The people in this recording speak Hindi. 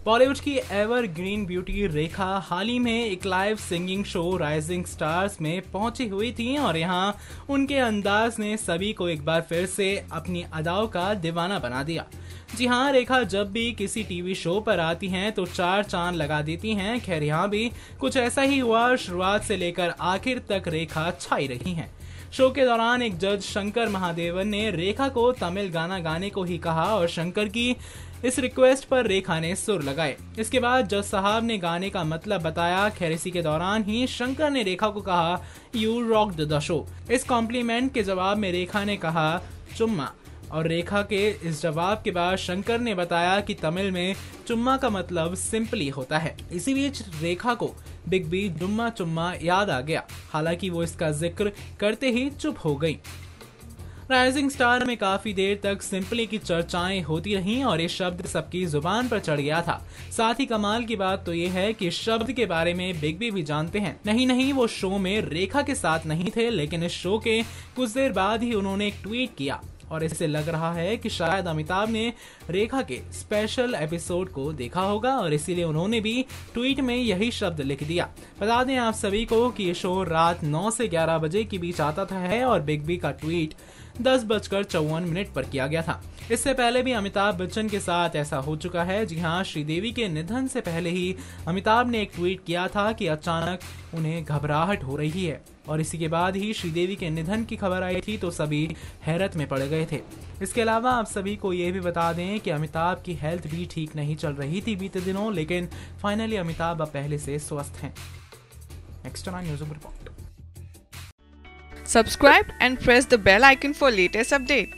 बॉलीवुड की एवरग्रीन ब्यूटी रेखा हाल ही में एक live singing show rising stars में पहुंची हुई थी और यहां उनके अंदाज ने सभी को एक बार फिर से अपनी अदाओं का दीवाना बना दिया। जी हाँ, रेखा जब भी किसी टीवी शो पर आती हैं तो चार चांद लगा देती हैं। खैर यहाँ भी कुछ ऐसा ही हुआ। शुरुआत से लेकर आखिर तक रेखा छाई रही हैं। शो के दौरान एक जज शंकर महादेवन ने रेखा को तमिल गाना गाने को ही कहा और शंकर की इस रिक्वेस्ट पर रेखा ने सुर लगाए। इसके बाद जज साहब ने गाने का मतलब बताया। खैर इसी के दौरान ही शंकर ने रेखा को कहा, यू रॉक्ड द शो। इस कॉम्प्लीमेंट के जवाब में रेखा ने कहा चुम्मा, और रेखा के इस जवाब के बाद शंकर ने बताया कि तमिल में चुम्मा का मतलब सिंपली होता है। इसी बीच रेखा को बिग बी डुम्मा चुम्मा याद आ गया। हालांकि वो इसका जिक्र करते ही चुप हो गई। राइजिंग स्टार में काफी देर तक सिंपली की चर्चाएं होती रहीं और ये शब्द सबकी जुबान पर चढ़ गया था। साथ ही कमाल की बात तो ये है कि इस शब्द के बारे में बिग बी भी जानते हैं। नहीं, वो शो में रेखा के साथ नहीं थे, लेकिन इस शो के कुछ देर बाद ही उन्होंने एक ट्वीट किया और इससे लग रहा है कि शायद अमिताभ ने रेखा के स्पेशल एपिसोड को देखा होगा और इसीलिए उन्होंने भी ट्वीट में यही शब्द लिख दिया। बता दें आप सभी को कि ये शो रात 9 से 11 बजे के बीच आता था और बिग बी का ट्वीट 10:54 पर किया गया था। इससे पहले भी अमिताभ बच्चन के साथ ऐसा हो चुका है। जी हाँ, श्रीदेवी के निधन से पहले ही अमिताभ ने एक ट्वीट किया था कि अचानक उन्हें घबराहट हो रही है और इसी के बाद ही श्रीदेवी के निधन की खबर आई थी तो सभी हैरत में पड़ गए थे। इसके अलावा आप सभी को ये भी बता दें कि अमिताभ की हेल्थ भी ठीक नहीं चल रही थी बीते दिनों, लेकिन फाइनली अमिताभ अब पहले से स्वस्थ हैं। Extra news report. Subscribe and press the bell icon for latest update.